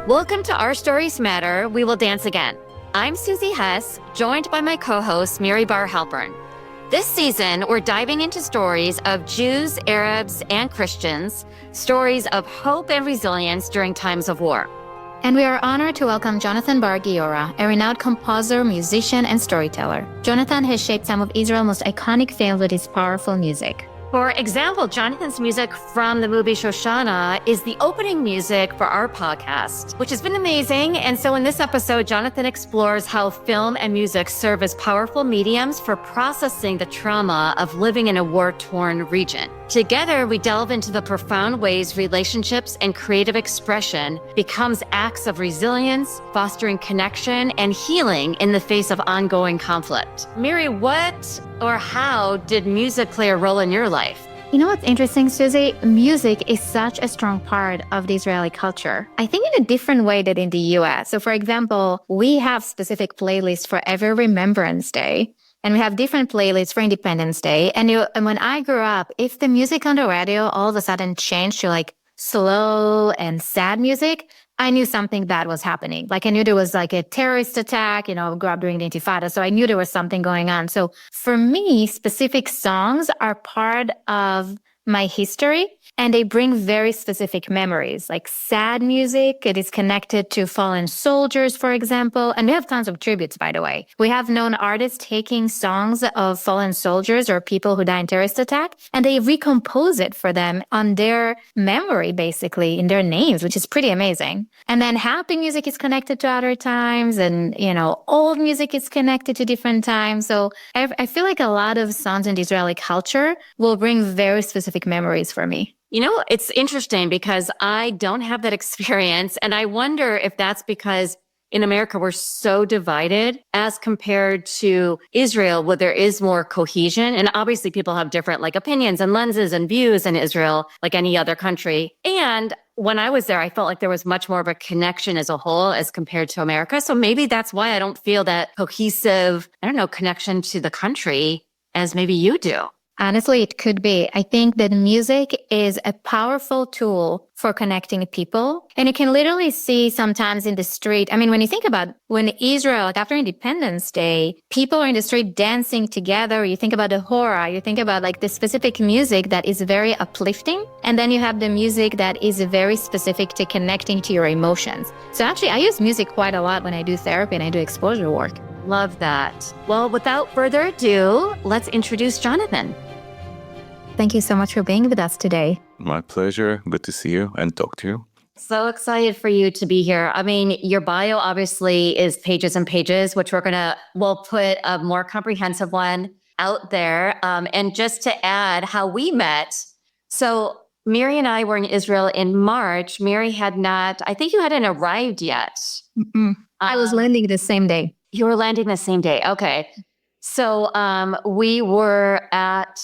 Welcome to Our Stories Matter, We Will Dance Again. I'm Susie Hess, joined by my co-host, Miri Bar Halpern. This season, we're diving into stories of Jews, Arabs, and Christians, stories of hope and resilience during times of war. And we are honored to welcome Jonathan Bar Giora, a renowned composer, musician, and storyteller. Jonathan has shaped some of Israel's most iconic films with his powerful music. For example, Jonathan's music from the movie Shoshana is the opening music for our podcast, which has been amazing. And so in this episode, Jonathan explores how film and music serve as powerful mediums for processing the trauma of living in a war-torn region. Together, we delve into the profound ways relationships and creative expression becomes acts of resilience, fostering connection and healing in the face of ongoing conflict. Miri, what or how did music play a role in your life? You know what's interesting, Susie? Music is such a strong part of the Israeli culture. I think in a different way than in the US. So for example, we have specific playlists for every Remembrance Day. And we have different playlists for Independence Day. And when I grew up, if the music on the radio all of a sudden changed to like slow and sad music, I knew something bad was happening. Like I knew there was like a terrorist attack, I grew up during the Intifada. So I knew there was something going on. So for me, specific songs are part of my history, and they bring very specific memories, like sad music. It is connected to fallen soldiers, for example. And we have tons of tributes, by the way. We have known artists taking songs of fallen soldiers or people who died in terrorist attack, and they recompose it for them on their memory, basically, in their names, which is pretty amazing. And then happy music is connected to other times, and, old music is connected to different times. So I feel like a lot of songs in the Israeli culture will bring very specific memories for me. It's interesting because I don't have that experience. And I wonder if that's because in America, we're so divided as compared to Israel, where there is more cohesion. And obviously people have different opinions and lenses and views in Israel, like any other country. And when I was there, I felt like there was much more of a connection as a whole as compared to America. So maybe that's why I don't feel that cohesive, connection to the country as maybe you do. Honestly, it could be. I think that music is a powerful tool for connecting people. And you can literally see sometimes in the street. I mean, when you think about when Israel, after Independence Day, people are in the street dancing together. You think about the horror. You think about the specific music that is very uplifting. And then you have the music that is very specific to connecting to your emotions. So actually, I use music quite a lot when I do therapy and I do exposure work. Love that. Well, without further ado, let's introduce Jonathan. Thank you so much for being with us today. My pleasure. Good to see you and talk to you. So excited for you to be here. I mean, your bio obviously is pages and pages, which we'll put a more comprehensive one out there. And just to add how we met. So Miri and I were in Israel in March. Miri I think you hadn't arrived yet. I was landing the same day. You were landing the same day. Okay. So we were at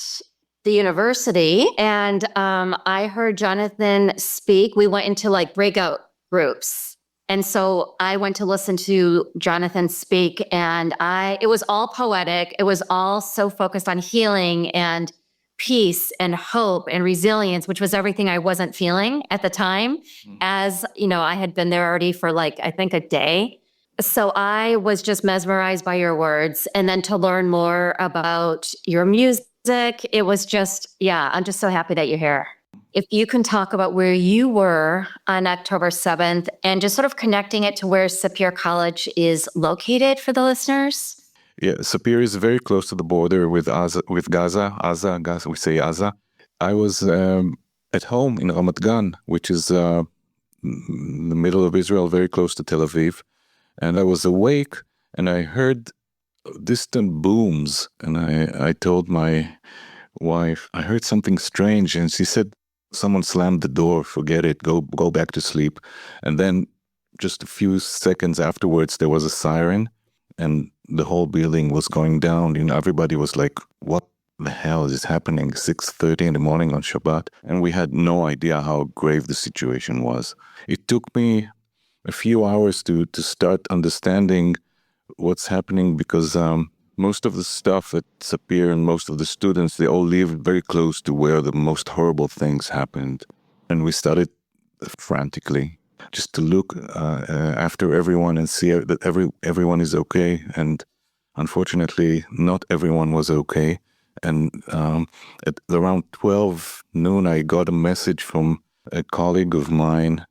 the university and I heard Jonathan speak. We went into breakout groups. And so I went to listen to Jonathan speak and it was all poetic. It was all so focused on healing and peace and hope and resilience, which was everything I wasn't feeling at the time. As, I had been there already for I think a day. So I was just mesmerized by your words. And then to learn more about your music, it was just, I'm just so happy that you're here. If you can talk about where you were on October 7th and just sort of connecting it to where Sapir College is located for the listeners. Yeah, Sapir is very close to the border with Gaza. Gaza, we say Gaza. I was at home in Ramat Gan, which is in the middle of Israel, very close to Tel Aviv. And I was awake and I heard distant booms. And I told my wife, I heard something strange. And she said, someone slammed the door, forget it, go back to sleep. And then just a few seconds afterwards, there was a siren and the whole building was going down. Everybody was like, what the hell is happening? 6:30 in the morning on Shabbat. And we had no idea how grave the situation was. It took me a few hours to start understanding what's happening because most of the stuff at Sapir and most of the students, they all live very close to where the most horrible things happened. And we started frantically. just to look after everyone and see that everyone is okay. And unfortunately, not everyone was okay. And at around 12 noon, I got a message from a colleague of mine.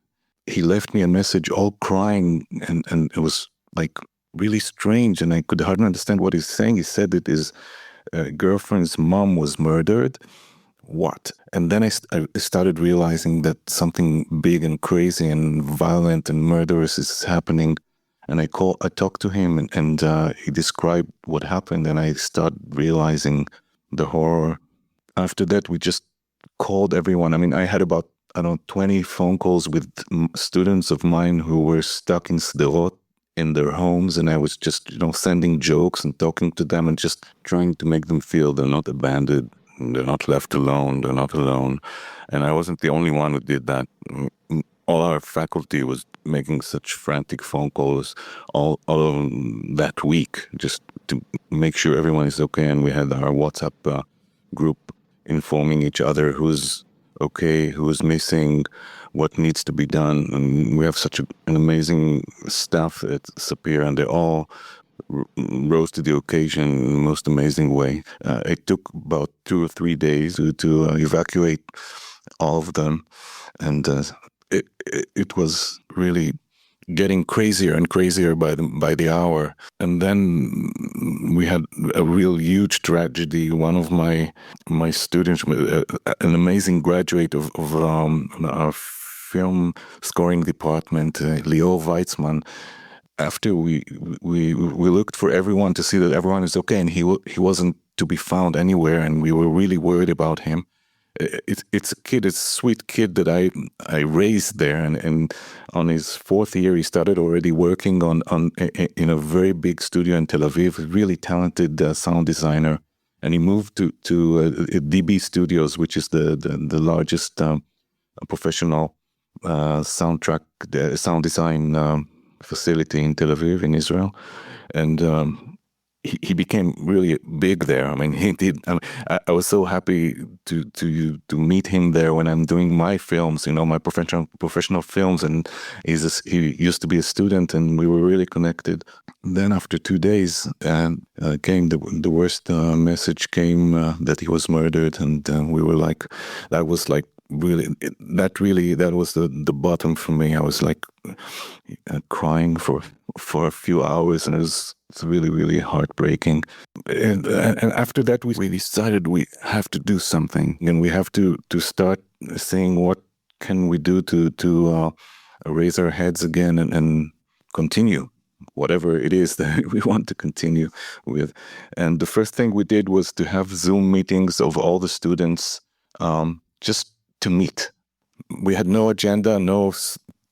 He left me a message all crying, and it was like really strange, and I could hardly understand what he's saying. He said that his girlfriend's mom was murdered. What? And then I started realizing that something big and crazy and violent and murderous is happening. And I talked to him, and he described what happened, and I started realizing the horror. After that, we just called everyone. I mean, I had about, 20 phone calls with students of mine who were stuck in Sderot in their homes, and I was just, sending jokes and talking to them and just trying to make them feel they're not abandoned, they're not left alone, they're not alone. And I wasn't the only one who did that. All our faculty was making such frantic phone calls all of that week just to make sure everyone is okay. And we had our WhatsApp group informing each other who's okay, who's missing, what needs to be done. And we have such an amazing staff at Sapir, and they all rose to the occasion in the most amazing way. It took about 2 or 3 days to evacuate all of them. And it was really getting crazier and crazier by the hour. And then we had a real huge tragedy. One of my students, an amazing graduate of our film scoring department, Lior Weitzman. After we looked for everyone to see that everyone is okay, and he wasn't to be found anywhere, and we were really worried about him. It's a kid, it's a sweet kid that I raised there, and on his 4th year he started already working on in a very big studio in Tel Aviv, a really talented sound designer, and he moved to DB Studios, which is the largest professional sound design facility in Tel Aviv in Israel, and he became really big there. I mean, he did. I was so happy to meet him there when I'm doing my films, my professional films. And he used to be a student, and we were really connected. Then after 2 days, came the worst message came that he was murdered, and we were like, that was like that was the bottom for me. I was like crying for a few hours, and it's really, really heartbreaking. And after that, we decided we have to do something, and we have to start saying what can we do to raise our heads again and continue whatever it is that we want to continue with. And the first thing we did was to have Zoom meetings of all the students, just to meet. We had no agenda, no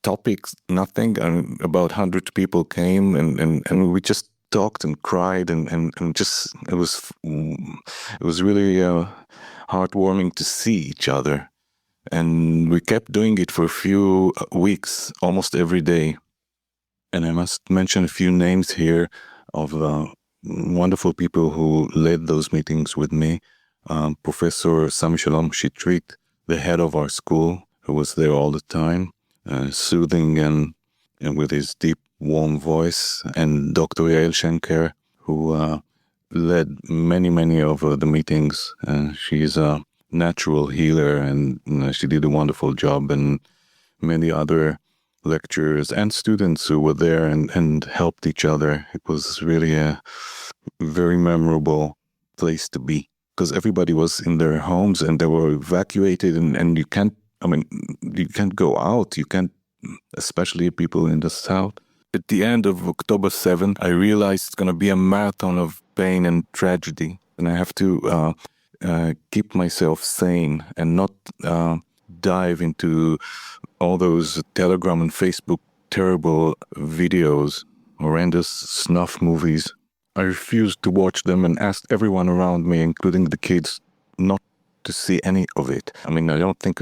topics, nothing. And about 100 people came, and we just talked and cried, and just it was really heartwarming to see each other. And we kept doing it for a few weeks, almost every day. And I must mention a few names here of wonderful people who led those meetings with me. Professor Sami Shalom Shitrit, the head of our school, who was there all the time, soothing and with his deep, warm voice, and Dr. Yael Schenker, who led many of the meetings. She's a natural healer, and she did a wonderful job, and many other lecturers and students who were there and helped each other. It was really a very memorable place to be, because everybody was in their homes and they were evacuated, and you can't go out. You can't, especially people in the south. At the end of October 7th, I realized it's going to be a marathon of pain and tragedy, and I have to keep myself sane and not dive into all those Telegram and Facebook terrible videos, horrendous snuff movies. I refused to watch them and asked everyone around me, including the kids, not to see any of it. I mean, I don't think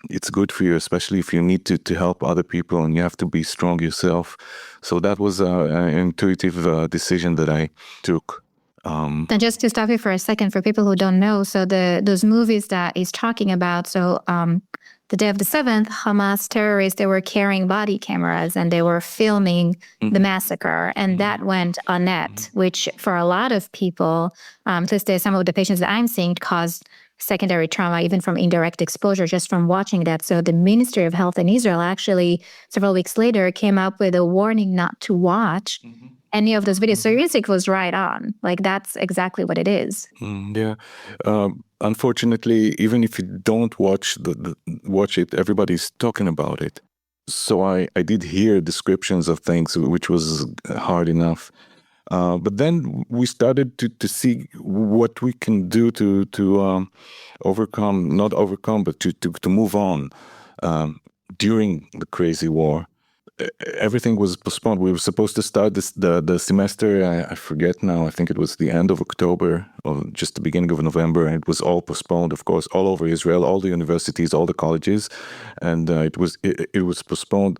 it's good for you, especially if you need to help other people and you have to be strong yourself. So that was an intuitive decision that I took. Then just to stop you for a second, for people who don't know, so those movies that he's talking about, so the day of the 7th, Hamas terrorists, they were carrying body cameras and they were filming the massacre. And that went on net, which for a lot of people, to this day, some of the patients that I'm seeing caused secondary trauma, even from indirect exposure, just from watching that. So the Ministry of Health in Israel actually, several weeks later, came up with a warning not to watch any of those videos. So Yusik was right on. Like, that's exactly what it is. Yeah. Unfortunately, even if you don't watch watch it, everybody's talking about it. So I did hear descriptions of things, which was hard enough. But then we started to see what we can do to overcome, not overcome, but to move on during the crazy war. Everything was postponed. We were supposed to start the semester. I forget now. I think it was the end of October or just the beginning of November. And it was all postponed, of course, all over Israel, all the universities, all the colleges, and it was postponed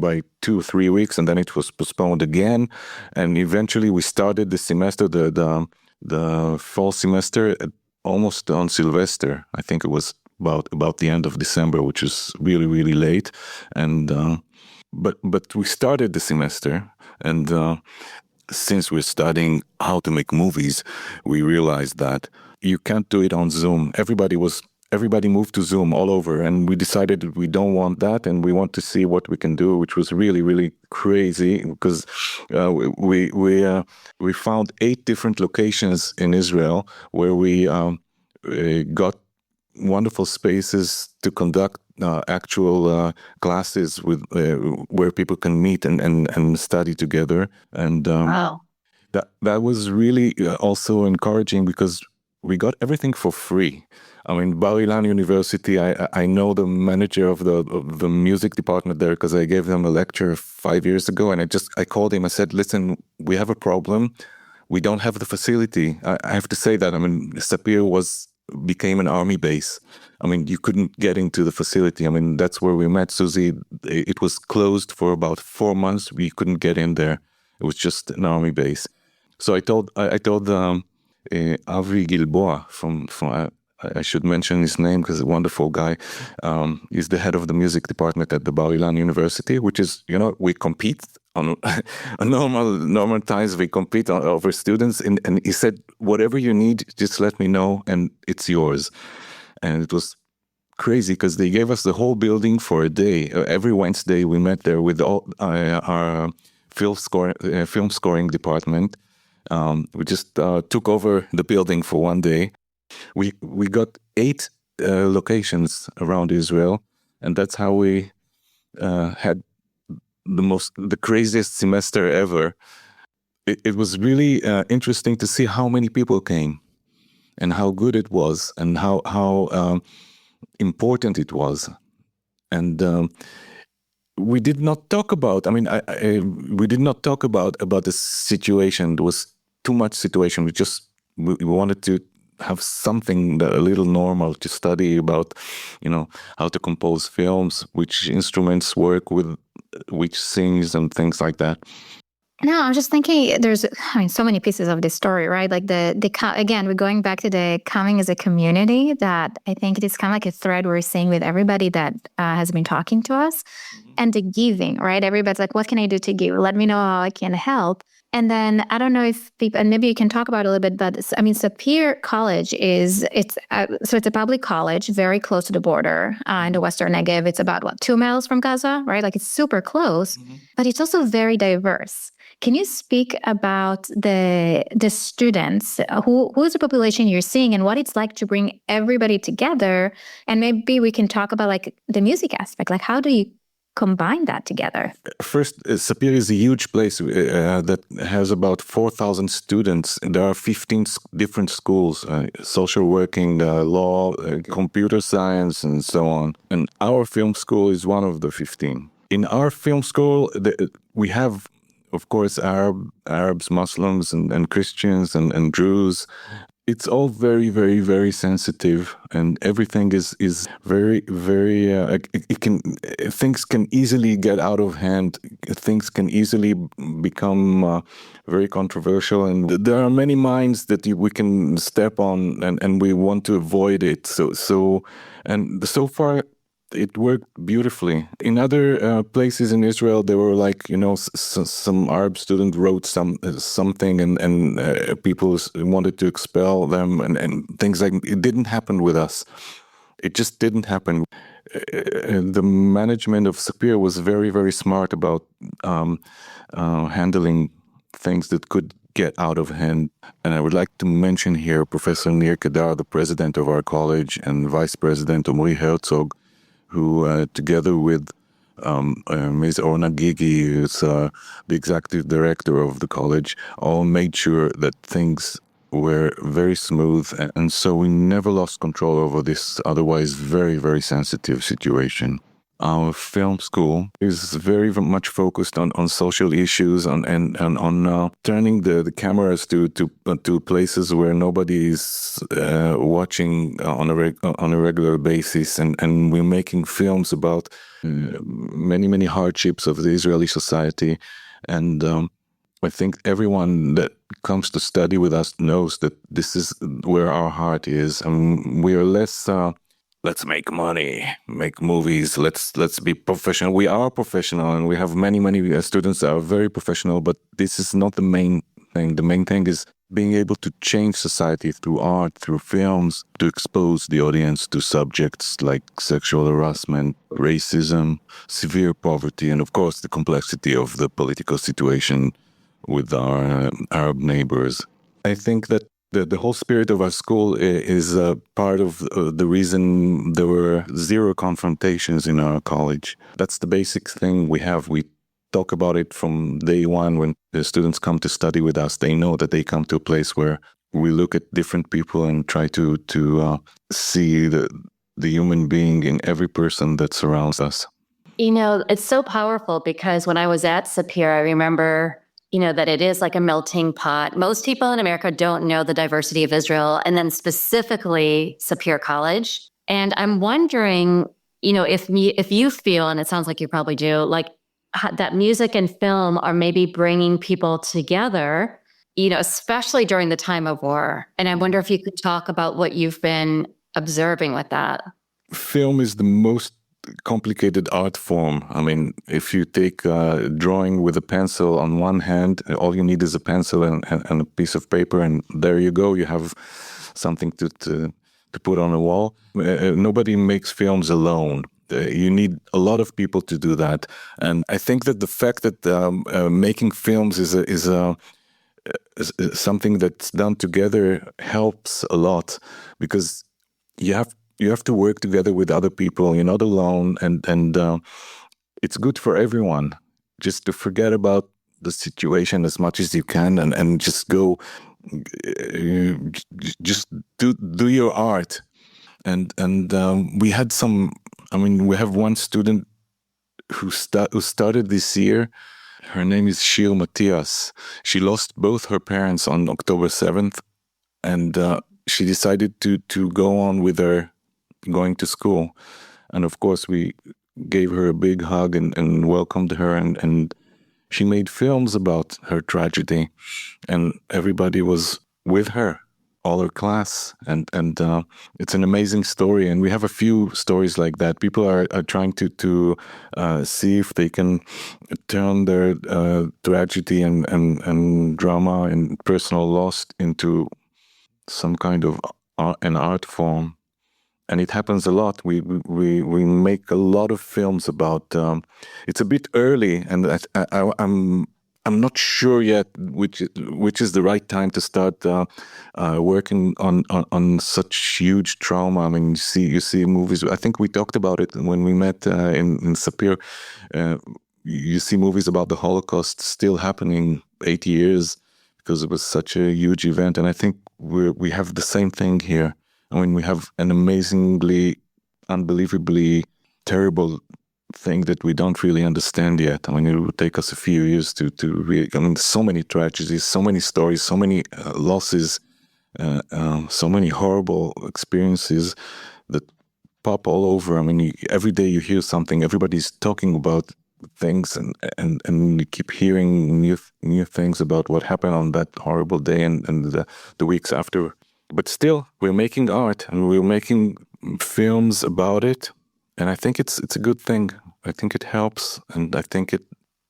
by 2 or 3 weeks, and then it was postponed again, and eventually we started the semester, the fall semester, almost on Sylvester. I think it was about the end of December, which is really, really late, and. But we started the semester, and since we're studying how to make movies, we realized that you can't do it on Zoom. Everybody moved to Zoom all over, and we decided that we don't want that, and we want to see what we can do, which was really, really crazy because we found 8 different locations in Israel where we got wonderful spaces to conduct actual classes with where people can meet and study together, and Wow. that was really also encouraging because we got everything for free. I mean, Bar Ilan University, I know the manager of the music department there because I gave them a lecture 5 years ago, and I called him. I said, listen, we have a problem. We don't have the facility. I have to say that. I mean, Sapir became an army base. I mean, you couldn't get into the facility. I mean, that's where we met Susie. It was closed for about 4 months. We couldn't get in there. It was just an army base. So I told Avi Gilboa from I should mention his name because he's a wonderful guy. He's the head of the music department at the Bar Ilan University, which is, we compete on a normal times. We compete over students. And he said, whatever you need, just let me know and it's yours. And it was crazy because they gave us the whole building for a day. Every Wednesday we met there with all our film scoring department. We just took over the building for one day. We got 8 locations around Israel, and that's how we had the craziest semester ever. It was really interesting to see how many people came, and how good it was, and how important it was, and we did not talk about. I mean, we did not talk about the situation. There was too much situation. We wanted to have something a little normal to study about, how to compose films, which instruments work with which sings and things like that. No, I'm just thinking there's, so many pieces of this story, right? Like again, we're going back to the coming as a community that I think it is kind of like a thread we're seeing with everybody that has been talking to us, and the giving, right? Everybody's like, what can I do to give? Let me know how I can help. And then I don't know if people, and maybe you can talk about it a little bit, but Sapir College it's a public college very close to the border in the Western Negev. It's about 2 miles from Gaza, right? Like, it's super close, but it's also very diverse. Can you speak about the students? Who is the population you're seeing, and what it's like to bring everybody together? And maybe we can talk about like the music aspect. Like, how do you combine that together? First, Sapir is a huge place that has about 4,000 students. There are 15 different schools, social working, law, computer science, and so on. And our film school is one of the 15. In our film school, we have, of course, Arabs, Muslims, and Christians, and Jews. It's all very, very, very sensitive, and everything is very, very. Things can easily get out of hand. Things can easily become very controversial, and there are many mines that we can step on, and we want to avoid it. So far, it worked beautifully. In other places in Israel, there were like, some Arab student wrote something, and people wanted to expel them, and things like it didn't happen with us. It just didn't happen. The management of Sapir was very, very smart about handling things that could get out of hand. And I would like to mention here Professor Nir Kedar, the president of our college, and Vice President Omri Herzog, who together with Ms. Orna Gigi, who's the executive director of the college, all made sure that things were very smooth. And so we never lost control over this otherwise very, very sensitive situation. Our film school is very much focused on social issues and on turning the cameras to places where nobody is watching on a regular basis, and we're making films about many hardships of the Israeli society, and I think everyone that comes to study with us knows that this is where our heart is, and we are less. Let's make money, make movies. Let's be professional. We are professional, and we have many students that are very professional. But this is not the main thing. The main thing is being able to change society through art, through films, to expose the audience to subjects like sexual harassment, racism, severe poverty, and of course the complexity of the political situation with our Arab neighbors. I think that the whole spirit of our school is part of the reason there were zero confrontations in our college. That's the basic thing we have. We talk about it from day one. When the students come to study with us, they know that they come to a place where we look at different people and try to see the human being in every person that surrounds us. It's so powerful because when I was at Sapir, I remember that it is like a melting pot. Most people in America don't know the diversity of Israel, and then specifically Sapir College. And I'm wondering, if you feel, and it sounds like you probably do, like that music and film are maybe bringing people together, especially during the time of war. And I wonder if you could talk about what you've been observing with that. Film is the most complicated art form. I mean, if you take drawing with a pencil on one hand, all you need is a pencil and a piece of paper, and there you go. You have something to put on a wall. Nobody makes films alone. You need a lot of people to do that. And I think that the fact that making films is something that's done together helps a lot, because you have to work together with other people. You're not alone, and it's good for everyone just to forget about the situation as much as you can, and just go, just do your art. And we had some. I mean, we have one student who started this year. Her name is Shir Matias. She lost both her parents on October 7th, and she decided to go on with her going to school. And of course, we gave her a big hug and welcomed her, and she made films about her tragedy, and everybody was with her, all her class, and it's an amazing story. And we have a few stories like that. People are trying to see if they can turn their tragedy and drama and personal loss into some kind of an art form. And it happens a lot. We make a lot of films about. It's a bit early, and I'm not sure yet which is the right time to start working on such huge trauma. I mean, you see movies. I think we talked about it when we met in Sapir. You see movies about the Holocaust still happening 80 years because it was such a huge event, and I think we have the same thing here. I mean, we have an amazingly, unbelievably terrible thing that we don't really understand yet. I mean, it will take us a few years to really. I mean, so many tragedies, so many stories, so many losses, so many horrible experiences that pop all over. I mean, every day you hear something. Everybody's talking about things, and you keep hearing new things about what happened on that horrible day and the weeks after. But still, we're making art, and we're making films about it. And I think it's a good thing. I think it helps, and I think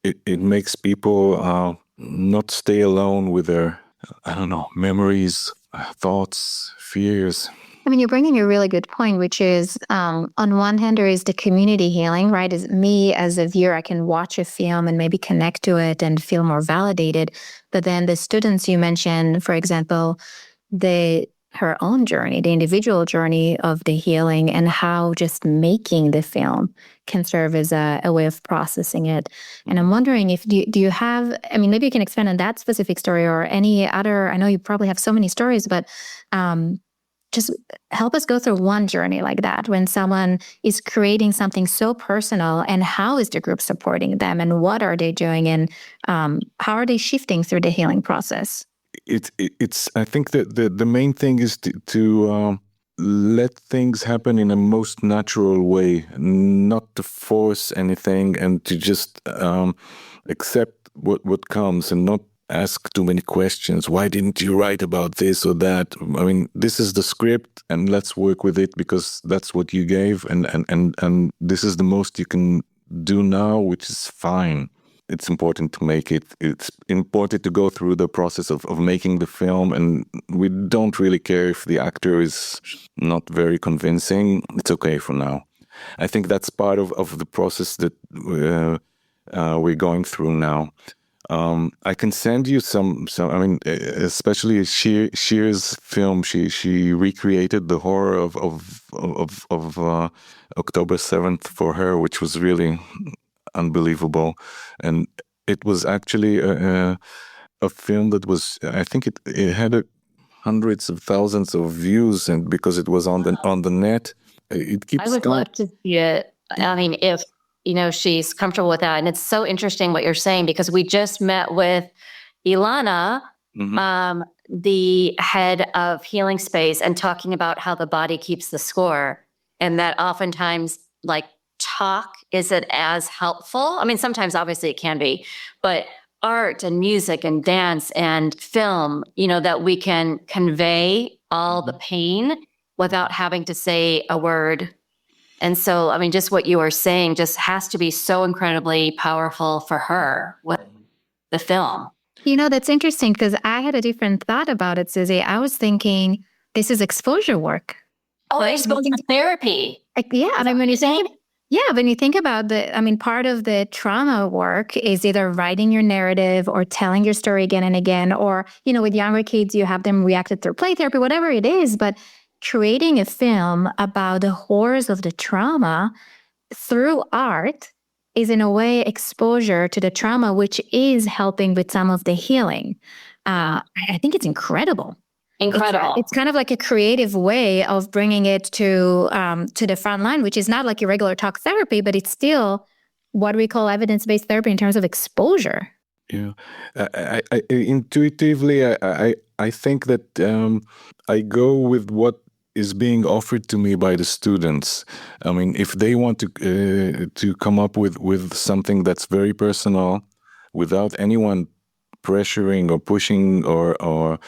it makes people not stay alone with their, I don't know, memories, thoughts, fears. I mean, you're bringing a really good point, which is on one hand, there is the community healing, right? As me as a viewer, I can watch a film and maybe connect to it and feel more validated. But then the students you mentioned, for example, her own journey, the individual journey of the healing, and how just making the film can serve as a way of processing it. And I'm wondering if do you have, I mean, maybe you can expand on that specific story or any other. I know you probably have so many stories, but just help us go through one journey like that when someone is creating something so personal, and how is the group supporting them, and what are they doing, and how are they shifting through the healing process? It's I think that the main thing is to let things happen in a most natural way, not to force anything, and to just accept what comes, and not ask too many questions. Why didn't you write about this or that? I mean, this is the script, and let's work with it because that's what you gave, and this is the most you can do now, which is fine. It's important to make it. It's important to go through the process of making the film, and we don't really care if the actor is not very convincing. It's okay for now. I think that's part of the process that we're going through now. I can send you some. I mean, especially Shir's film. She recreated the horror of October 7th for her, which was really unbelievable. And it was actually a film that was, I think it had hundreds of thousands of views, and because it was on the net, it keeps I would going. love to see it. I mean, if she's comfortable with that. And it's so interesting what you're saying, because we just met with Ilana, the head of Healing Space, and talking about how the body keeps the score, and that oftentimes like talk isn't as helpful. I mean, sometimes obviously it can be, but art and music and dance and film, that we can convey all the pain without having to say a word. And so, I mean, just what you were saying just has to be so incredibly powerful for her with the film. That's interesting, because I had a different thought about it, Susie. I was thinking this is exposure work. Oh, exposure therapy. Yeah. I mean, when you say, yeah, when you think about part of the trauma work is either writing your narrative or telling your story again and again, or, with younger kids, you have them reacted through play therapy, whatever it is. But creating a film about the horrors of the trauma through art is in a way exposure to the trauma, which is helping with some of the healing. I think it's incredible. It's kind of like a creative way of bringing it to the front line, which is not like your regular talk therapy, but it's still what we call evidence-based therapy in terms of exposure. Yeah, I intuitively, I think that I go with what is being offered to me by the students. I mean, if they want to come up with something that's very personal, without anyone pressuring or pushing, or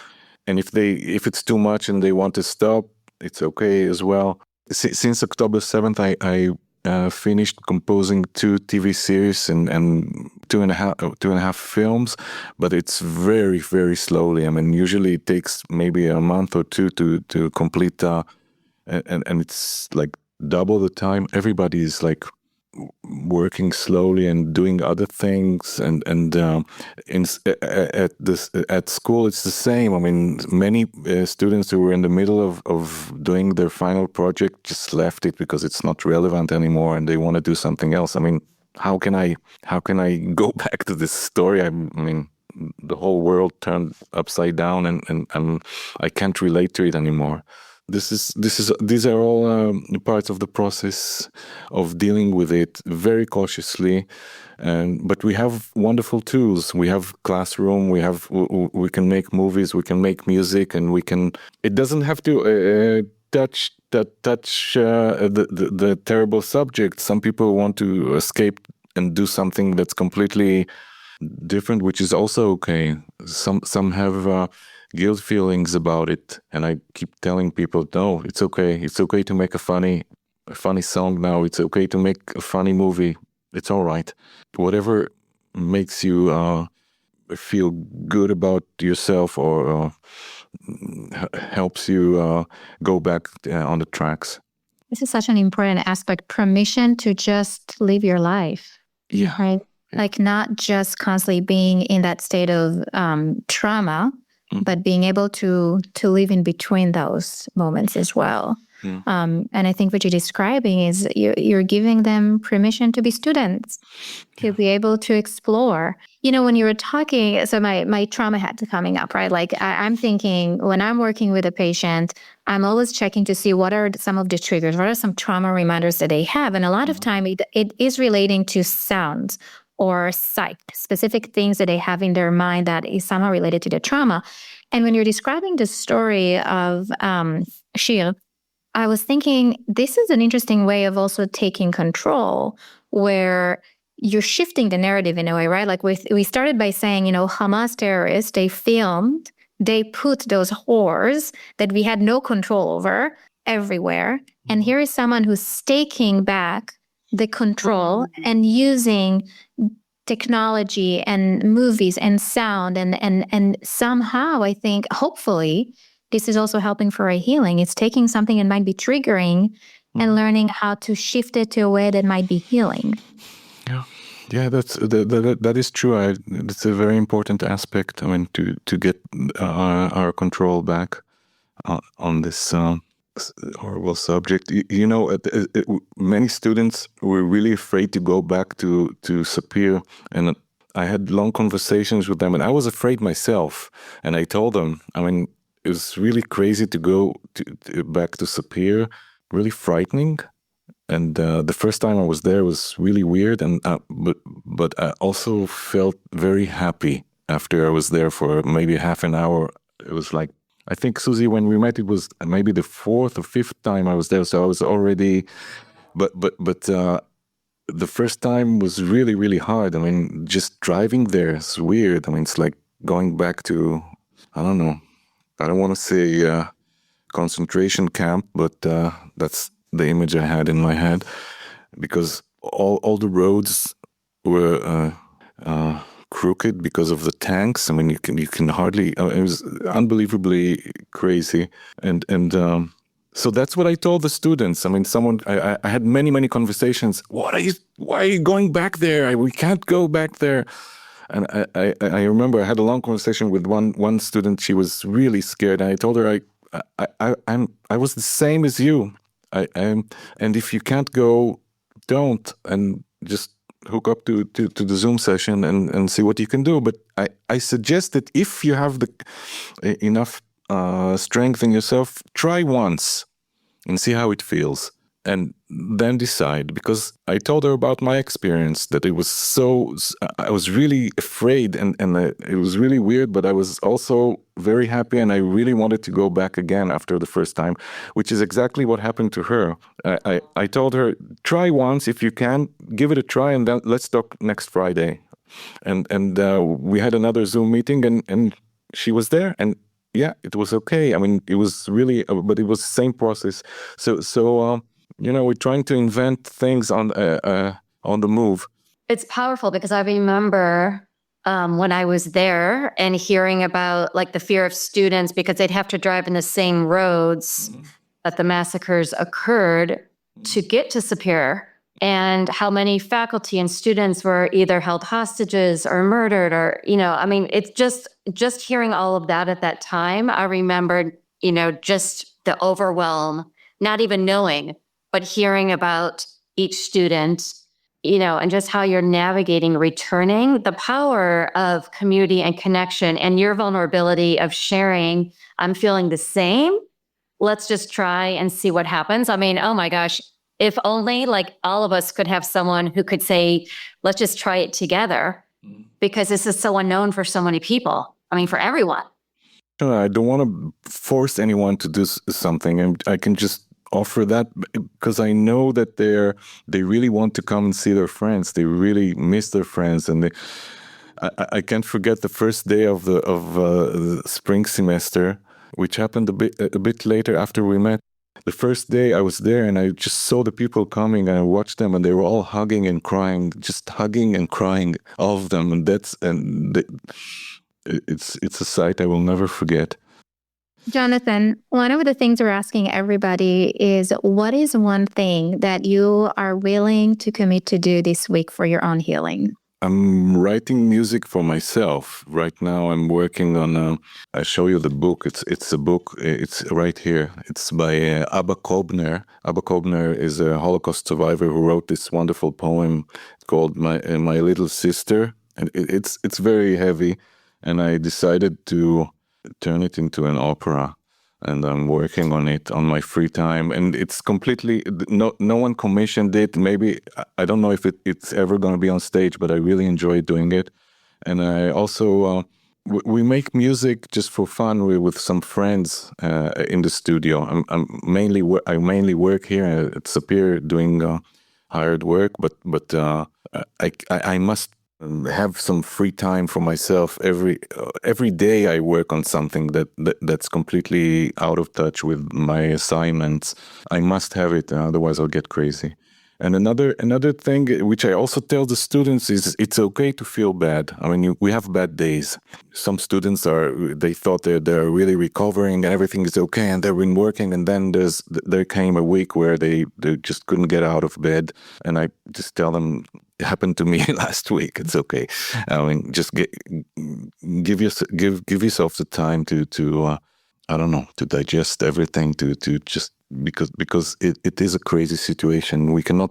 and if it's too much and they want to stop, it's okay as well. Since October 7th, I finished composing 2 TV series and two and a half films, but it's very, very slowly. I mean, usually it takes maybe a month or 2 to complete, and it's like double the time. Everybody is like working slowly and doing other things, and at school it's the same. I mean, many students who were in the middle of doing their final project just left it because it's not relevant anymore, and they want to do something else. I mean, how can I go back to this story? I mean, the whole world turned upside down, and I can't relate to it anymore. These are all parts of the process of dealing with it very cautiously, but we have wonderful tools. We have classroom. We can make movies. We can make music, and we can. It doesn't have to touch the terrible subject. Some people want to escape and do something that's completely different, which is also okay. Some have guilt feelings about it, and I keep telling people, no, it's okay. It's okay to make a funny a funny song now. It's okay to make a funny movie. It's all right. Whatever makes you feel good about yourself or helps you go back on the tracks. This is such an important aspect. Permission to just live your life. Yeah. Right. Yeah. Like not just constantly being in that state of trauma, but being able to live in between those moments as well. And I think what you're describing is you're giving them permission to be students, to be able to explore. You know, when you were talking, so my trauma had coming up, right? Like I'm thinking when I'm working with a patient, I'm always checking to see what are some of the triggers, what are some trauma reminders that they have. And a lot of time it is relating to sounds or sight, specific things that they have in their mind that is somehow related to the trauma. And when you're describing the story of Shir, I was thinking this is an interesting way of also taking control where you're shifting the narrative in a way, right? Like we started by saying, you know, Hamas terrorists, they filmed, they put those whores that we had no control over everywhere. And here is someone who's taking back the control and using technology and movies and sound and somehow I think hopefully this is also helping for a healing. It's taking something that might be triggering and learning how to shift it to a way that might be healing. Yeah, that is true. That's a very important aspect. I mean, to get our control back on this horrible subject. You know, many students were really afraid to go back to Sapir, and I had long conversations with them, and I was afraid myself. And I told them, I mean, it was really crazy to go back to Sapir, really frightening. And the first time I was there was really weird, and but I also felt very happy after I was there for maybe half an hour. It was like, I think, Susie, when we met, it was maybe the fourth or fifth time I was there, so I was already. But the first time was really, really hard. I mean, just driving there is weird. I mean, it's like going back to, I don't know. I don't want to say concentration camp, but that's the image I had in my head, because all the roads were crooked because of the tanks. I mean, you can hardly. It was unbelievably crazy, and so that's what I told the students. I mean, I had many conversations. Why are you going back there? We can't go back there. And I remember I had a long conversation with one student. She was really scared, and I told her I was the same as you. And if you can't go, don't, and just hook up to the Zoom session and see what you can do. But I suggest that if you have enough strength in yourself, try once and see how it feels, and then decide. Because I told her about my experience, that it was I was really afraid and it was really weird, but I was also very happy, and I really wanted to go back again after the first time, which is exactly what happened to her. I told her, try once, if you can, give it a try, and then let's talk next Friday. And we had another Zoom meeting, and she was there, and yeah, it was okay. I mean, it was really, but it was the same process. So you know, we're trying to invent things on the move. It's powerful because I remember when I was there and hearing about like the fear of students because they'd have to drive in the same roads that the massacres occurred to get to Sapir, and how many faculty and students were either held hostages or murdered, or, you know, I mean, it's just hearing all of that at that time. I remembered, you know, just the overwhelm, not even knowing, but hearing about each student, you know, and just how you're navigating returning, the power of community and connection, and your vulnerability of sharing, I'm feeling the same. Let's just try and see what happens. I mean, oh my gosh, if only like all of us could have someone who could say, let's just try it together, because this is so unknown for so many people. I mean, for everyone. I don't want to force anyone to do something, and I can just offer that because I know that they really want to come and see their friends. They really miss their friends, and I can't forget the first day of the spring semester, which happened a bit later after we met. the first day I was there and I just saw the people coming and I watched them and they were all hugging and crying, just hugging and crying, all of them. And it's a sight I will never forget. Jonathan, one of the things we're asking everybody is, what is one thing that you are willing to commit to do this week for your own healing? I'm writing music for myself. Right now I'm working on, I show you the book. It's a book, it's right here. It's by Abba Kobner. Abba Kobner is a Holocaust survivor who wrote this wonderful poem called My Little Sister. And it's very heavy. And I decided to turn it into an opera, and I'm working on it on my free time. And it's completely, no one commissioned it. Maybe, I don't know if it's ever going to be on stage, but I really enjoy doing it. And I also, we make music just for fun with some friends in the studio. I mainly work here at Sapir doing hired work, but I must have some free time for myself. Every day I work on something that's completely out of touch with my assignments. I must have it, otherwise I'll get crazy. And another thing which I also tell the students is it's okay to feel bad. I mean, we have bad days. Some students they thought they're really recovering and everything is okay and they've been working, and then there came a week where they just couldn't get out of bed, and I just tell them, it happened to me last week. It's okay. I mean, just give yourself the time to I don't know, to digest everything, to just because it is a crazy situation. We cannot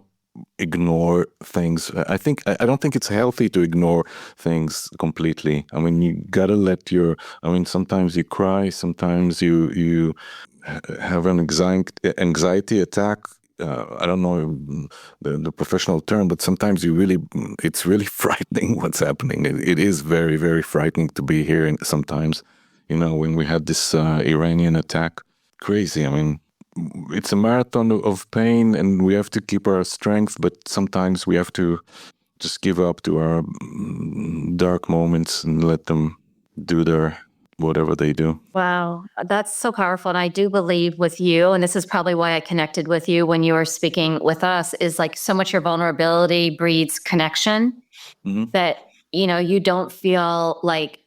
ignore things. I don't think it's healthy to ignore things completely. I mean, you gotta sometimes you cry, sometimes you have an anxiety attack. I don't know the professional term, but sometimes it's really frightening what's happening. It is very, very frightening to be here. And sometimes, when we had this Iranian attack, crazy. I mean, it's a marathon of pain and we have to keep our strength, but sometimes we have to just give up to our dark moments and let them do their whatever they do. Wow, that's so powerful. And I do believe with you, and this is probably why I connected with you when you were speaking with us, is like so much your vulnerability breeds connection that, you don't feel like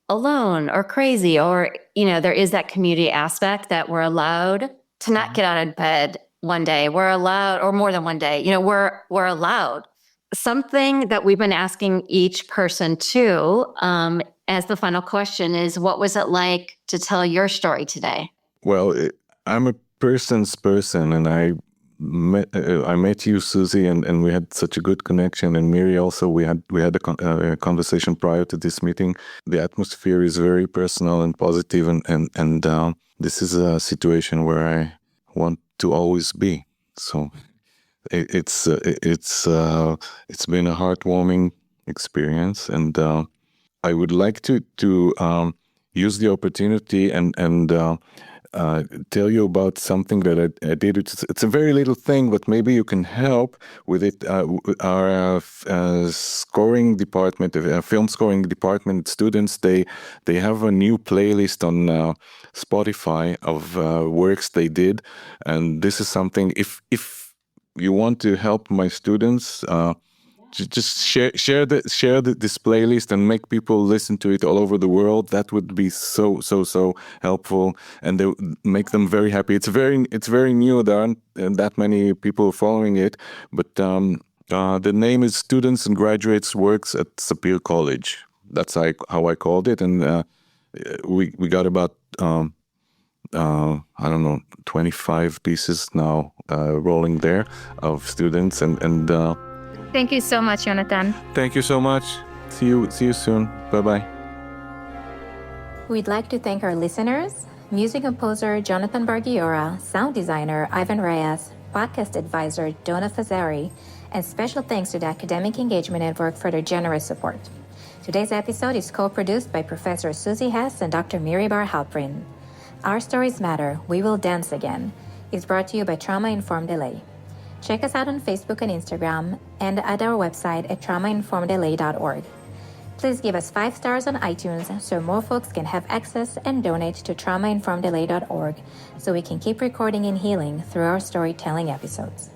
alone or crazy, or, there is that community aspect that we're allowed to not get out of bed one day. We're allowed, or more than one day, we're allowed. Something that we've been asking each person too, as the final question is, what was it like to tell your story today? Well, I'm a person's person, and I met you, Susie, and we had such a good connection. And Miri also, we had a conversation prior to this meeting. The atmosphere is very personal and positive, and this is a situation where I want to always be. So it's been a heartwarming experience, and I would like to use the opportunity and tell you about something that I did. It's a very little thing, but maybe you can help with it. Our scoring department, film scoring department students, they have a new playlist on Spotify of works they did, and this is something. If you want to help my students, just share this playlist and make people listen to it all over the world. That would be so helpful, and they make them very happy. It's very new. There aren't that many people following it, but the name is Students and Graduates Works at Sapir College. That's how I called it, and we got about I don't know, 25 pieces now rolling there of students, and Thank you so much, Jonathan. Thank you so much. See you soon. Bye-bye. We'd like to thank our listeners, music composer Jonathan Bar Giora, sound designer Ivan Reyes, podcast advisor Donna Fazari, and special thanks to the Academic Engagement Network for their generous support. Today's episode is co-produced by Professor Susie Hess and Dr. Miri Bar Halprin. Our Stories Matter, We Will Dance Again is brought to you by Trauma Informed LA. Check us out on Facebook and Instagram, and at our website at traumainformedla.org. Please give us 5 stars on iTunes so more folks can have access and donate to traumainformeddelay.org so we can keep recording and healing through our storytelling episodes.